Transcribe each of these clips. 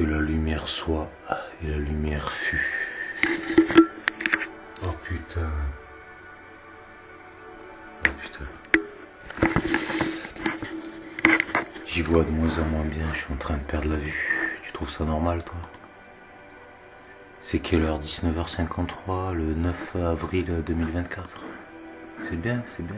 Que la lumière soit et la lumière fut. Oh putain. Oh putain. J'y vois de moins en moins bien, je suis en train de perdre la vue. Tu trouves ça normal, toi? C'est quelle heure? 19h53, le 9 avril 2024. C'est bien, c'est bien.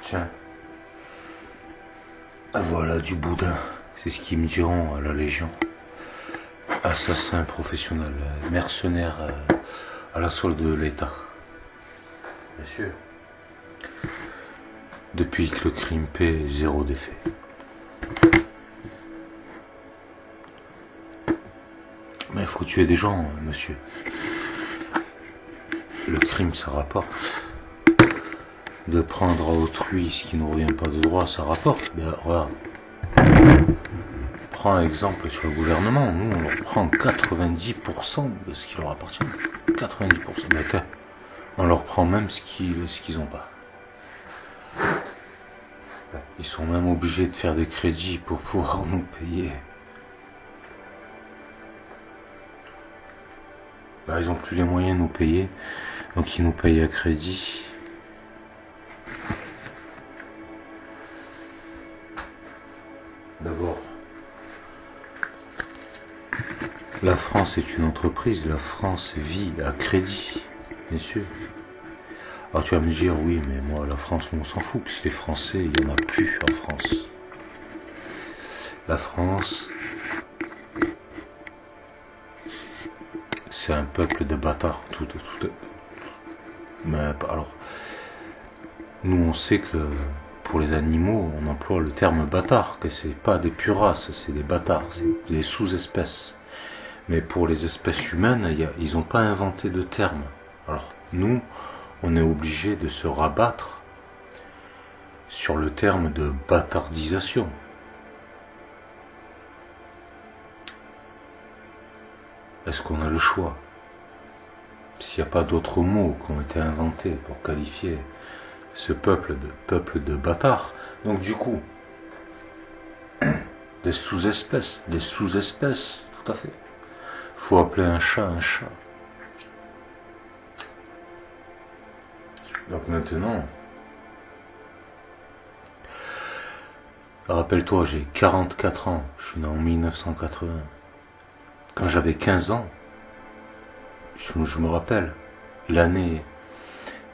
Tiens. Voilà du boudin. C'est ce qu'ils me diront à la Légion. Assassin professionnel, mercenaire à la solde de l'État. Bien sûr. Depuis que le crime paie, zéro défait. Mais il faut tuer des gens, monsieur. Le crime, ça rapporte. De prendre à autrui ce qui ne revient pas de droit, ça rapporte. Ben, regarde. Prends un exemple sur le gouvernement. Nous, on leur prend 90% de ce qui leur appartient. 90%. D'accord. On leur prend même ce qu'ils n'ont pas. Ils sont même obligés de faire des crédits pour pouvoir nous payer. Ben, ils n'ont plus les moyens de nous payer. Donc ils nous payent à crédit. D'abord, la France est une entreprise, la France vit à crédit, bien sûr. Alors tu vas me dire, oui, mais moi, la France, on s'en fout, puisque les Français, il n'y en a plus en France. La France, c'est un peuple de bâtards. Mais alors, nous, on sait que pour les animaux, on emploie le terme bâtard, que c'est pas des pures races, c'est des bâtards, c'est des sous-espèces. Mais pour les espèces humaines, ils n'ont pas inventé de terme. Alors, nous, on est obligé de se rabattre sur le terme de bâtardisation. Est-ce qu'on a le choix? S'il n'y a pas d'autres mots qui ont été inventés pour qualifier ce peuple de bâtards. Donc du coup, des sous-espèces, tout à fait. Faut appeler un chat un chat. Donc maintenant, rappelle-toi, j'ai 44 ans, je suis né en 1980. Quand j'avais 15 ans, je me rappelle, l'année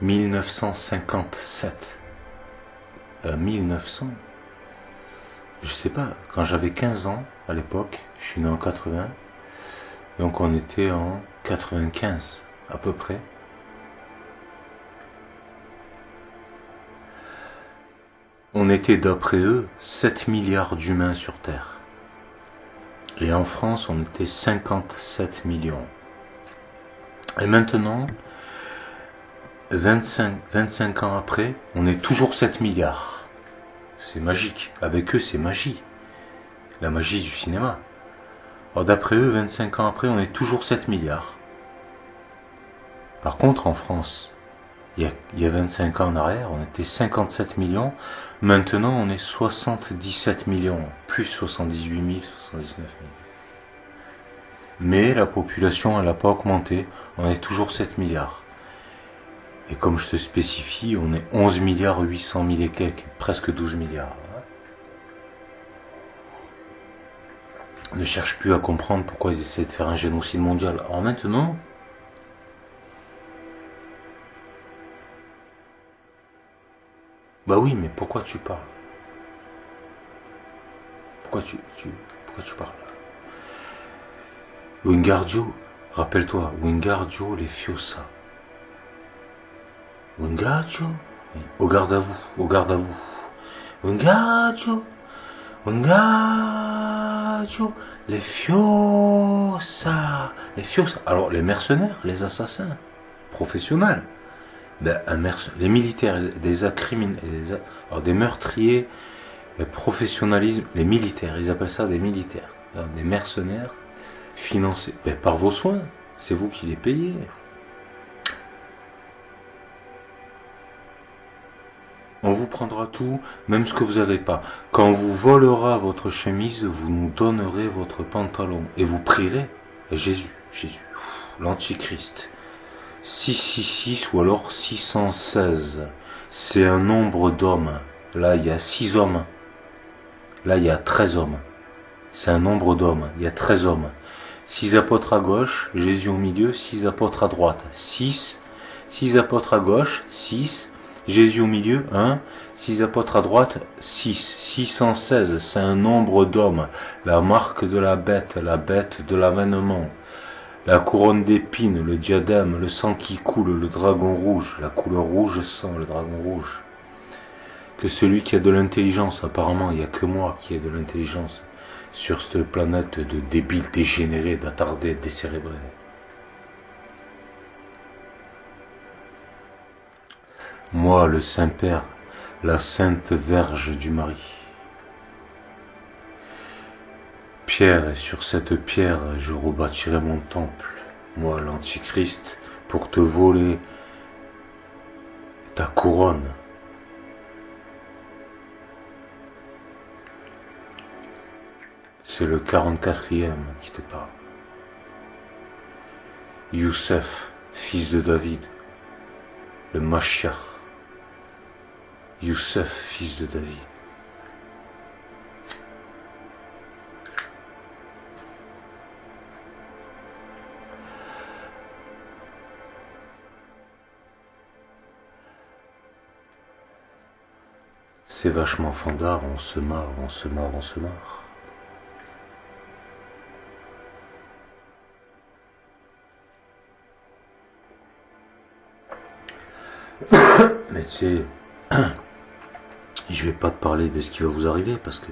1957. 1900, je sais pas, quand j'avais 15 ans, à l'époque, je suis né en 80, donc on était en 95, à peu près. On était, d'après eux, 7 milliards d'humains sur Terre. Et en France, on était 57 millions. Et maintenant, 25 ans après, on est toujours 7 milliards. C'est magique. Avec eux, c'est magie. La magie du cinéma. Alors d'après eux, 25 ans après, on est toujours 7 milliards. Par contre, en France, il y a 25 ans en arrière, on était 57 millions. Maintenant, on est 77 millions. Plus 78 000, 79 000. Mais la population, elle n'a pas augmenté. On est toujours 7 milliards. Et comme je te spécifie, on est 11 milliards 800 000 et quelques, presque 12 milliards. Ne cherche plus à comprendre pourquoi ils essaient de faire un génocide mondial. Alors maintenant, bah oui, mais pourquoi tu parles? Pourquoi tu parles? Wingardio, rappelle-toi, Wingardio Leviosa. Wingardio, au garde à vous, au garde à vous. Wingardio Leviosa. Alors les mercenaires, les assassins professionnels, ben, les militaires, des meurtriers, le professionnalisme, les militaires, ils appellent ça des militaires, des mercenaires financés par vos soins, c'est vous qui les payez. On vous prendra tout, même ce que vous n'avez pas. Quand on vous volera votre chemise, vous nous donnerez votre pantalon. Et vous prierez Jésus, l'Antichrist. 666 ou alors 616. C'est un nombre d'hommes. Là, il y a 6 hommes. Là, il y a 13 hommes. C'est un nombre d'hommes. Il y a 13 hommes. 6 apôtres à gauche, Jésus au milieu, 6 apôtres à droite. 6 apôtres à gauche, 6, Jésus au milieu, 1, 6 apôtres à droite, 6, 616, c'est un nombre d'hommes, la marque de la bête de l'avènement, la couronne d'épines, le diadème, le sang qui coule, le dragon rouge, la couleur rouge sang, le dragon rouge. Que celui qui a de l'intelligence, apparemment il n'y a que moi qui ai de l'intelligence, sur cette planète de débiles dégénérés, d'attardés, décérébrés. Moi, le Saint-Père, la Sainte Vierge du Marie. Pierre, et sur cette pierre, je rebâtirai mon temple, moi, l'Antichrist, pour te voler ta couronne. C'est le 44e qui te parle. Youssef, fils de David, le Mashiach. Youssef, fils de David. C'est vachement fandard, on se marre. Mais tu sais, je vais pas te parler de ce qui va vous arriver parce que...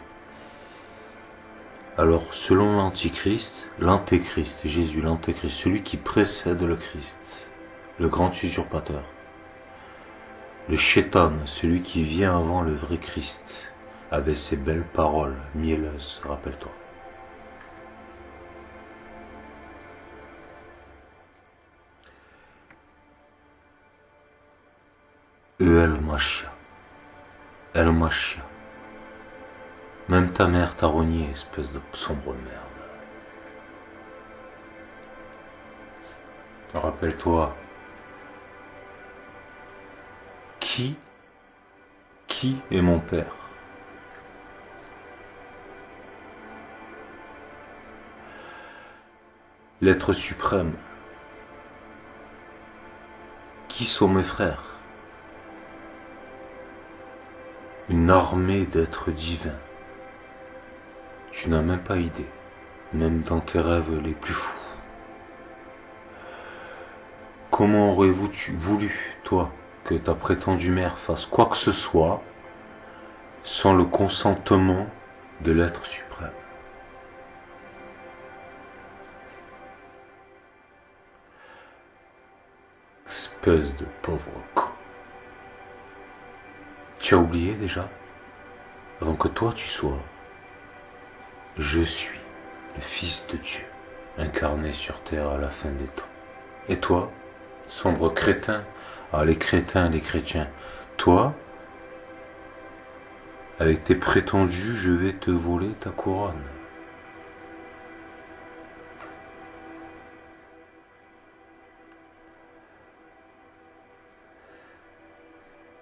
Alors, selon l'Antichrist, Jésus, l'Antéchrist, celui qui précède le Christ, le grand usurpateur, le Shétan, celui qui vient avant le vrai Christ, avec ses belles paroles mielleuses, rappelle-toi. El Machia. Même ta mère t'a renié, espèce de sombre merde. Rappelle-toi, qui est mon père? L'être suprême. Qui sont mes frères? Une armée d'êtres divins. Tu n'as même pas idée, même dans tes rêves les plus fous. Comment aurais-vous voulu, toi, que ta prétendue mère fasse quoi que ce soit sans le consentement de l'être suprême? Espèce de pauvre con. Tu as oublié déjà, avant que toi tu sois, je suis le Fils de Dieu, incarné sur terre à la fin des temps. Et toi, sombre crétin, les crétins, les chrétiens, toi, avec tes prétendus, je vais te voler ta couronne.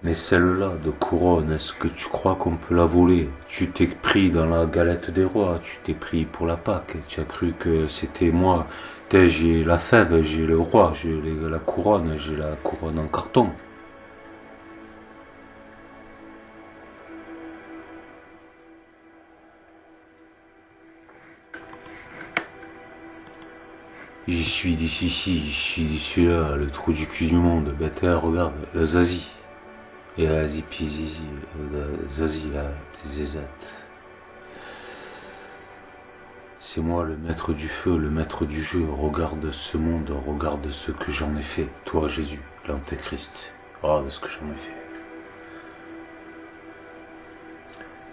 Mais celle-là de couronne, est-ce que tu crois qu'on peut la voler? Tu t'es pris dans la galette des rois, tu t'es pris pour la Pâque, tu as cru que c'était moi. J'ai la fève, j'ai le roi, j'ai la couronne en carton. J'y suis d'ici, j'y suis d'ici là, le trou du cul du monde. Bête, regarde, la Zazie. Et la Zizi, Zazie, la zézette. C'est moi le maître du feu, le maître du jeu. Regarde ce monde, regarde ce que j'en ai fait. Toi, Jésus, l'Antéchrist, regarde ce que j'en ai fait.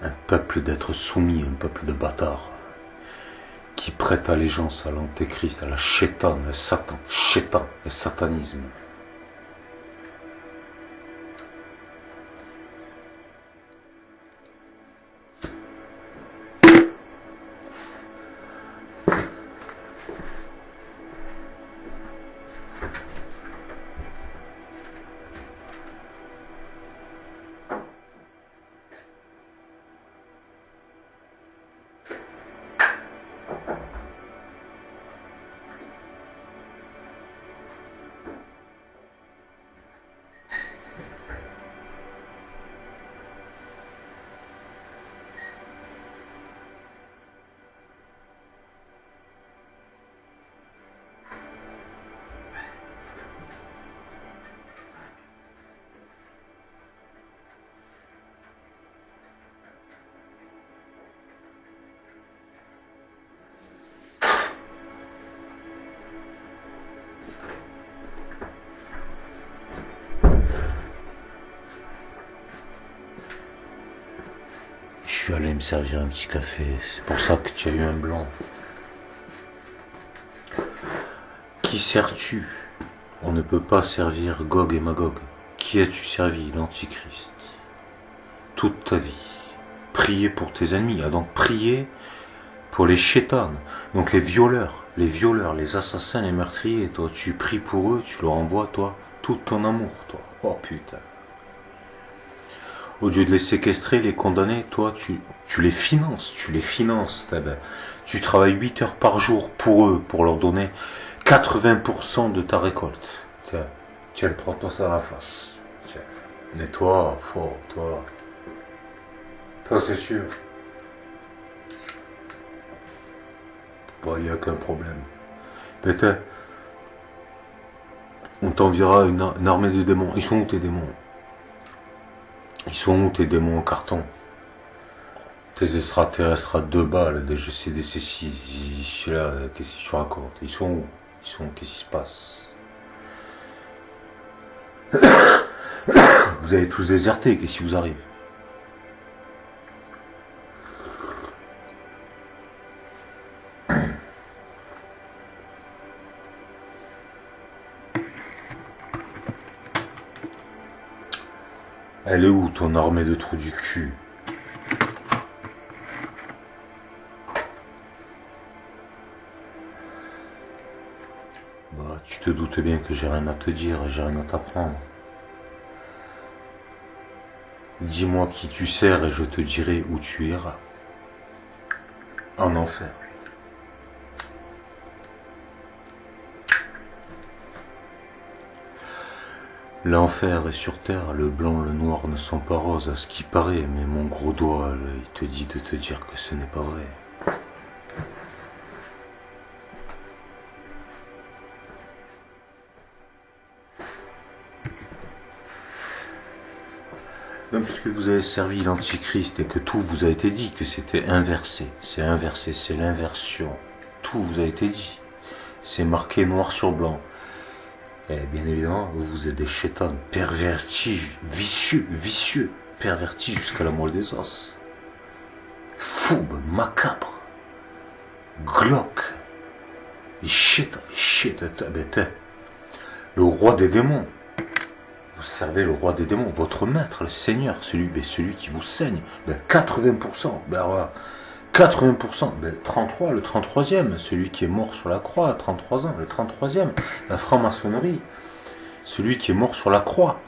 Un peuple d'êtres soumis, un peuple de bâtards, qui prête allégeance à l'Antéchrist, à la Shétan, le Satan, Shétan, le satanisme. me servir un petit café. C'est pour ça que tu as eu un blanc. Qui sers-tu? On ne peut pas servir Gog et Magog. Qui as-tu servi? L'Antichrist. Toute ta vie. Prier pour tes ennemis. Ah, donc prier pour les chétanes. Donc les violeurs, les assassins, les meurtriers. Toi, tu pries pour eux, tu leur envoies, toi, tout ton amour, toi. Oh putain. Au lieu de les séquestrer, les condamner, toi, tu les finances. Tu travailles 8 heures par jour pour eux, pour leur donner 80% de ta récolte. Tiens, prends-toi ça à la face. Tiens. Mais toi, fort, toi, c'est sûr. Il n'y a aucun problème. Peut-être, on t'enverra une armée de démons. Ils sont où tes démons? Ils sont où tes démons en carton? Tes extraterrestres à 2 balles, des GCDC 6, je suis là, qu'est-ce que tu racontes? Ils sont où? Qu'est-ce qui se passe? Vous avez tous déserté, qu'est-ce qui vous arrive? Elle est où ton armée de trous du cul? Tu te doutes bien que j'ai rien à te dire et j'ai rien à t'apprendre. Dis-moi qui tu sers et je te dirai où tu iras. En enfer. L'enfer est sur terre, le blanc, le noir ne sont pas roses à ce qui paraît, mais mon gros doigt, il te dit de te dire que ce n'est pas vrai. Même puisque vous avez servi l'Antichrist et que tout vous a été dit, que c'était inversé, c'est l'inversion. Tout vous a été dit. C'est marqué noir sur blanc. Et bien évidemment, vous êtes des chétans pervertis, vicieux, pervertis jusqu'à la moelle des os. Foubes, macabres, glauques, chétans, le roi des démons. Vous servez le roi des démons, votre maître, le Seigneur, celui qui vous saigne. 80%, 80%, 33, le 33e, celui qui est mort sur la croix à 33 ans, le 33e, la franc-maçonnerie, celui qui est mort sur la croix.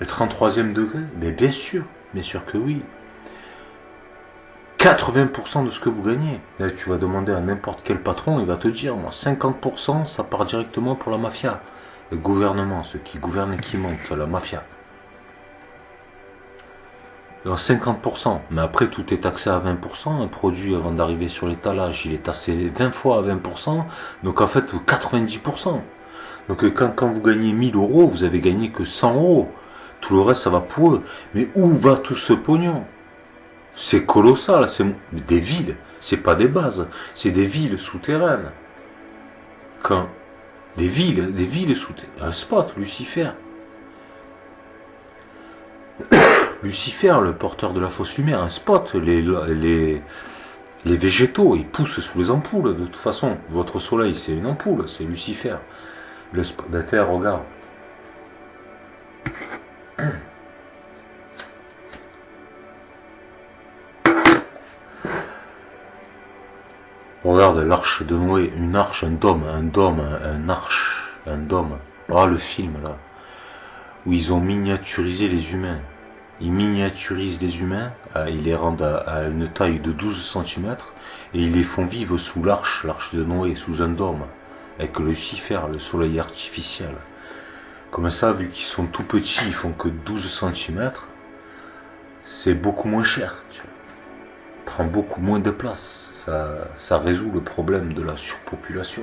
Le 33e degré, mais bien sûr que oui. 80% de ce que vous gagnez. Là, tu vas demander à n'importe quel patron, il va te dire, moi, 50%, ça part directement pour la mafia. Le gouvernement, ceux qui gouvernent et qui montent, la mafia. Alors 50%, mais après tout est taxé à 20%, un produit avant d'arriver sur l'étalage, il est taxé 20 fois à 20%, donc en fait 90%. Donc quand vous gagnez 1000 euros, vous avez gagné que 100 euros. Tout le reste, ça va pour eux. Mais où va tout ce pognon? C'est colossal, c'est des villes, c'est pas des bases, c'est des villes souterraines. Des villes souterraines, un spot, Lucifer. Lucifer, le porteur de la fausse lumière, un spot, les végétaux, ils poussent sous les ampoules, de toute façon, votre soleil c'est une ampoule, c'est Lucifer. Le spot de la Terre, regarde. Regarde l'arche de Noé, une arche, un dôme, un dôme. Ah, le film là, où ils ont miniaturisé les humains. Ils miniaturisent les humains, ils les rendent à une taille de 12 cm et ils les font vivre sous l'arche de Noé, sous un dôme, avec Lucifer, le soleil artificiel. Comme ça, vu qu'ils sont tout petits, ils font que 12 cm, c'est beaucoup moins cher, tu vois. Prend beaucoup moins de place. Ça résout le problème de la surpopulation.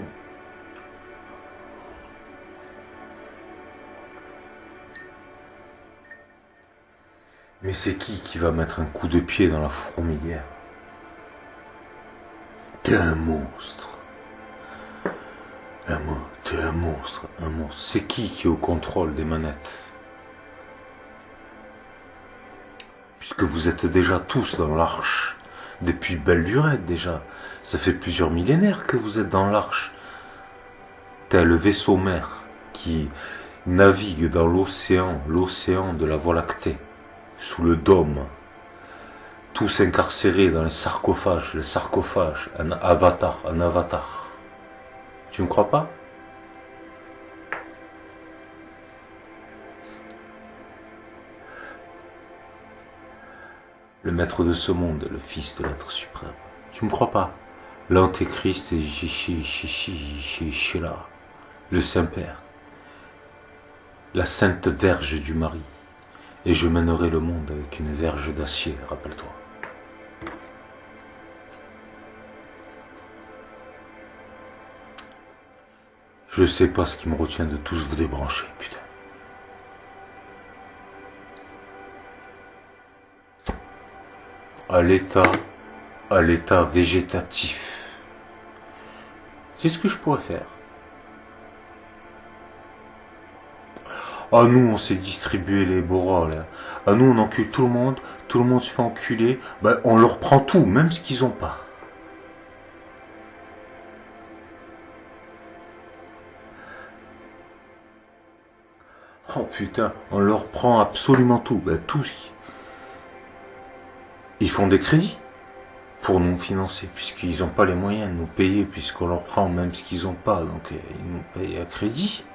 Mais c'est qui va mettre un coup de pied dans la fourmilière? T'es un monstre. T'es un monstre. C'est qui est au contrôle des manettes? puisque vous êtes déjà tous dans l'arche, depuis belle lurette déjà. Ça fait plusieurs millénaires que vous êtes dans l'arche. Tel le vaisseau mère qui navigue dans l'océan de la Voie lactée, sous le dôme, tous incarcérés dans les sarcophages, un avatar. Tu ne crois pas? Le maître de ce monde, le fils de l'être suprême. Tu ne me crois pas? L'antéchrist est là, le Saint-Père, la sainte verge du mari. Et je mènerai le monde avec une verge d'acier, rappelle-toi. Je sais pas ce qui me retient de tous vous débrancher, putain. À l'état végétatif. C'est ce que je pourrais faire. Ah, nous, on s'est distribué les bourras, là. Ah, nous, on encule tout le monde se fait enculer. Ben, on leur prend tout, même ce qu'ils ont pas. Oh putain, on leur prend absolument tout. Ben, tout ce qui... Ils font des crédits pour nous financer, puisqu'ils n'ont pas les moyens de nous payer, puisqu'on leur prend même ce qu'ils n'ont pas, donc ils nous payent à crédit.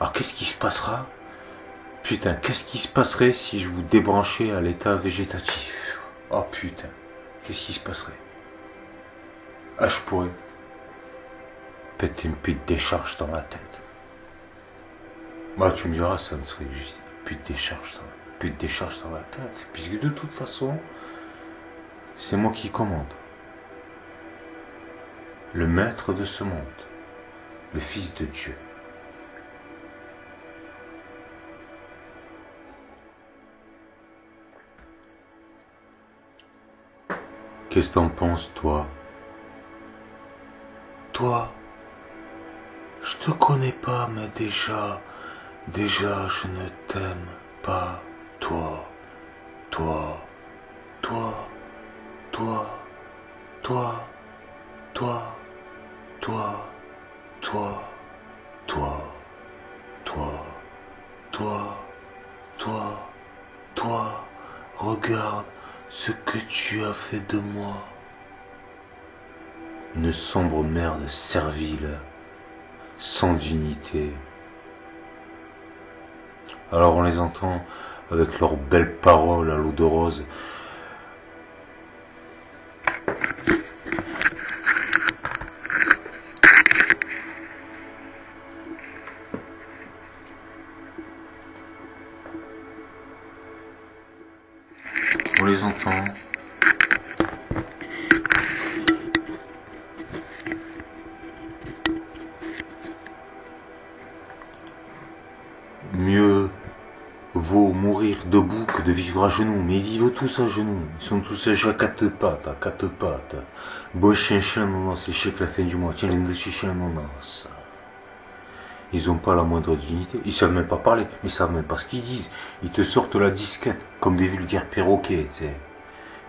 Alors qu'est-ce qui se passera? Putain, qu'est-ce qui se passerait si je vous débranchais à l'état végétatif? Oh putain, qu'est-ce qui se passerait? Ah, je pourrais péter une pute décharge dans la tête. Bah, tu me diras, ça ne serait juste pute décharge dans la tête, puisque de toute façon, c'est moi qui commande. Le maître de ce monde, le fils de Dieu. Qu'est-ce que t'en penses, toi? Toi, je te connais pas, mais déjà, je ne t'aime pas. Toi, toi, toi, toi, toi, toi, toi, toi, toi, toi, toi, toi, toi, regarde ce que tu as fait de moi. Une sombre merde servile, sans dignité. Alors on les entend avec leurs belles paroles à l'eau de rose. On les entend. Mieux vaut mourir debout que de vivre à genoux. Mais ils vivent tous à genoux. Ils sont tous à quatre pattes. Bon chien, non, c'est chèque la fin du mois. Tiens, les deux chiens, non. Ils ont pas la moindre dignité. Ils savent même pas parler. Ils savent même pas ce qu'ils disent. Ils te sortent la disquette comme des vulgaires perroquets, tu sais.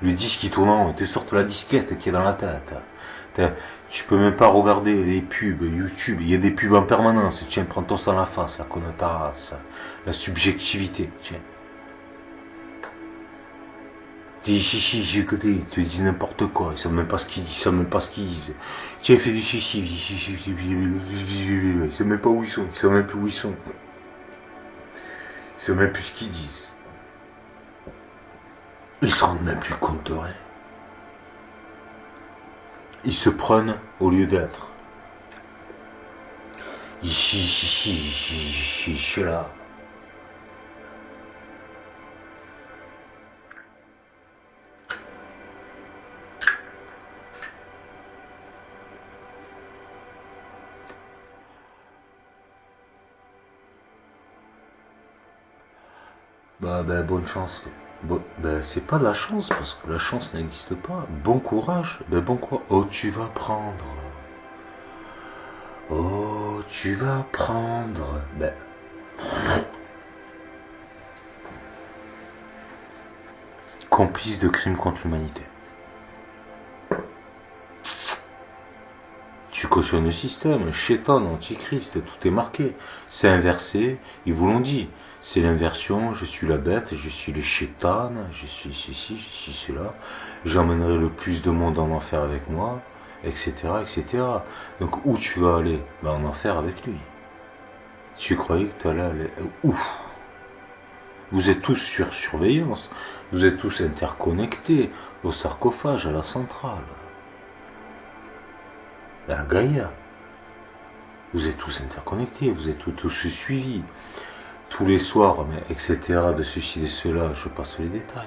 Le disque qui tourne en rond, ils te sortent la disquette qui est dans la tête. Tu peux même pas regarder les pubs YouTube. Il y a des pubs en permanence. Tiens, prends-toi ça dans la face, la connotation, la subjectivité. Tiens. Dis chichi, j'ai écouté, ils te disent n'importe quoi. Ils savent même pas ce qu'ils disent. Tiens, fais du chichi. Ils savent même pas où ils sont. Ils savent même plus où ils sont. Ils savent même plus ce qu'ils disent. Ils se rendent même plus compte de rien. Ils se prennent au lieu d'être. Ici, là. Bonne chance. C'est pas de la chance, parce que la chance n'existe pas. Bon courage. Oh, tu vas prendre. Oh, tu tu vas prendre, complice de crimes contre l'humanité. Tu cautionnes le système, Shaitan, Antichrist, tout est marqué. C'est inversé, ils vous l'ont dit. C'est l'inversion, je suis la bête, je suis le Shaitan, je suis ceci, je suis cela. J'emmènerai le plus de monde en enfer avec moi, etc., etc. Donc où tu vas aller? En enfer avec lui. Tu croyais que tu allais aller où? Vous êtes tous sur surveillance, vous êtes tous interconnectés au sarcophage, à la centrale. La Gaïa. Vous êtes tous interconnectés, vous êtes tous suivis. Tous les soirs, etc., de ceci, de cela, je passe les détails.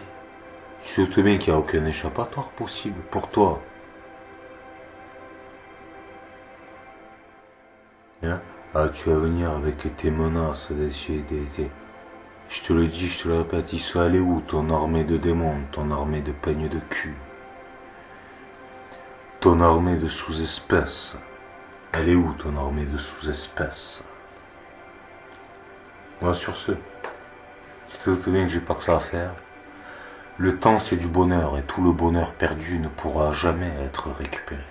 Tu te bien qu'il n'y a aucun échappatoire possible pour toi. Hein? Tu vas venir avec tes menaces, je te le dis, je te le répète, il soit allé où ton armée de démons, ton armée de peignes de cul, ton armée de sous-espèces? Elle est où ton armée de sous-espèces? Moi sur ce, tu te doutes bien que j'ai pas que ça à faire. Le temps c'est du bonheur et tout le bonheur perdu ne pourra jamais être récupéré.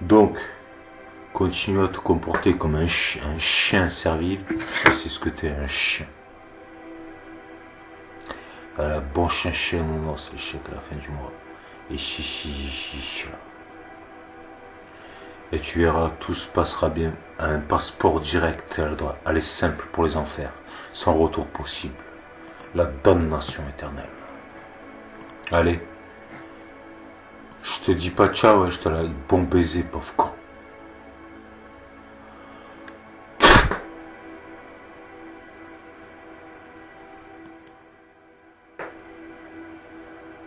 Donc, continue à te comporter comme un chien servile, c'est ce que t'es, un chien. Bon chien, non, c'est le chèque à la fin du mois. Et chichi. Et tu verras que tout se passera bien. Un passeport direct, elle est simple pour les enfers, sans retour possible. La damnation éternelle. Allez, je te dis pas ciao, je te la bon baiser, pauvre con.